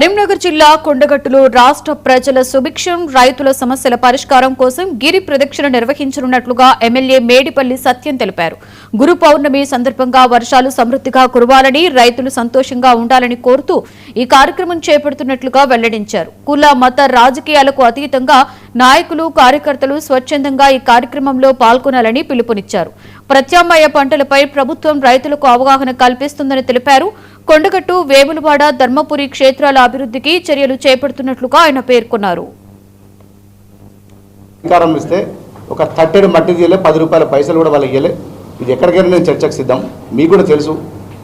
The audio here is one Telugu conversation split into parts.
కరీంనగర్ జిల్లా కొండగట్టులో రాష్ట్ర ప్రజల సుభిక్షం రైతుల సమస్యల పరిష్కారం కోసం గిరి ప్రదక్షిణ నిర్వహించనున్నట్లుగా ఎమ్మెల్యే మేడిపల్లి సత్యం తెలిపారు. గురు పౌర్ణమి సందర్భంగా వర్షాలు సమృద్ధిగా కురవాలని, రైతులు సంతోషంగా ఉండాలని కోరుతూ ఈ కార్యక్రమం చేపడుతున్నట్లుగా వెల్లడించారు. కుల మత రాజకీయాలకు అతీతంగా నాయకులు, కార్యకర్తలు స్వచ్ఛందంగా ఈ కార్యక్రమంలో పాల్గొనాలని పిలుపునిచ్చారు. ప్రత్యామ్నాయ పంటలపై ప్రభుత్వం రైతులకు అవగాహన కల్పిస్తుందని తెలిపారు. కొండగట్టు, వేములవాడ, ధర్మపురి క్షేత్రాల అభివృద్ధికి చర్యలు చేపడుతున్నట్లుగా ఆయన పేర్కొన్నారు. ఒక తట్టెడు మట్టి తీయలే, 10 రూపాయల పైసలు కూడా వాళ్ళకి ఇవ్వలే. ఇది ఎక్కడికైనా నేను చర్చకు సిద్ధం. మీకు కూడా తెలుసు,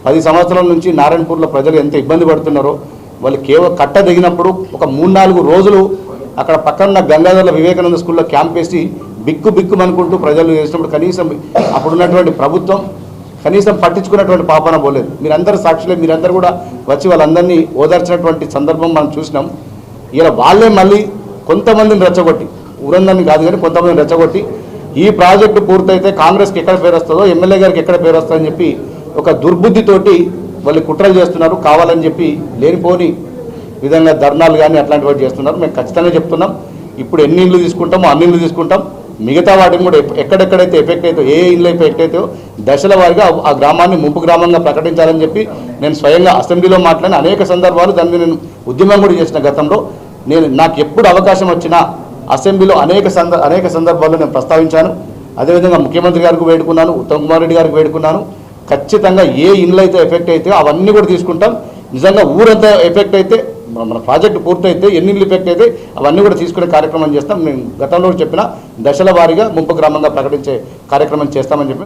10 సంవత్సరాల నుంచి నారాయణపూర్లో ప్రజలు ఎంత ఇబ్బంది పడుతున్నారో. వాళ్ళు కేవలం కట్ట దిగినప్పుడు ఒక 3-4 రోజులు అక్కడ పక్కన గంగాధర వివేకానంద స్కూల్లో క్యాంప్ వేసి బిక్కు అనుకుంటూ ప్రజలు చేసినప్పుడు కనీసం అప్పుడున్నటువంటి ప్రభుత్వం కనీసం పట్టించుకున్నటువంటి పాపన పోలేదు. మీరందరూ సాక్షులే, మీరందరూ కూడా వచ్చి వాళ్ళందరినీ ఓదార్చినటువంటి సందర్భం మనం చూసినాం. ఇలా వాళ్ళే మళ్ళీ కొంతమందిని రెచ్చగొట్టి, ఊరందరినీ కాదు కానీ కొంతమందిని రెచ్చగొట్టి ఈ ప్రాజెక్టు పూర్తయితే కాంగ్రెస్కి ఎక్కడ పేరు వస్తుందో, ఎమ్మెల్యే గారికి ఎక్కడ పేరు వస్తుందని చెప్పి ఒక దుర్బుద్ధితోటి వాళ్ళు కుట్రలు చేస్తున్నారు. కావాలని చెప్పి లేనిపోని విధంగా ధర్నాలు కానీ అట్లాంటివి చేస్తున్నారు. మేము ఖచ్చితంగా చెప్తున్నాం, ఇప్పుడు ఎన్ని ఇళ్ళు తీసుకుంటామో అన్ని ఇళ్ళు తీసుకుంటాం. మిగతా వాటిని కూడా ఎక్కడెక్కడైతే ఎఫెక్ట్ అవుతాయో, ఏ ఇళ్ళు ఎఫెక్ట్ అవుతాయో దశల వారిగా ఆ గ్రామాన్ని ముంపు గ్రామంగా ప్రకటించాలని చెప్పి నేను స్వయంగా అసెంబ్లీలో మాట్లాడిన అనేక సందర్భాలు, దాన్ని నేను ఉద్యమం కూడా చేసిన గతంలో. నాకు ఎప్పుడు అవకాశం వచ్చినా అసెంబ్లీలో అనేక సందర్భాల్లో నేను ప్రస్తావించాను. అదేవిధంగా ముఖ్యమంత్రి గారికి వేడుకున్నాను, ఉత్తమ్ కుమార్ రెడ్డి గారికి వేడుకున్నాను. ఖచ్చితంగా ఏ ఇళ్ళు అయితే ఎఫెక్ట్ అయితే అవన్నీ కూడా తీసుకుంటాం. నిజంగా ఊరంతా ఎఫెక్ట్ అయితే, మన ప్రాజెక్టు పూర్తయితే ఎన్ని ఇళ్ళు ఎఫెక్ట్ అయితే అవన్నీ కూడా తీసుకునే కార్యక్రమం చేస్తాం. నేను గతంలో చెప్పిన దశల వారీగా ముంపు గ్రామంగా ప్రకటించే కార్యక్రమం చేస్తామని చెప్పి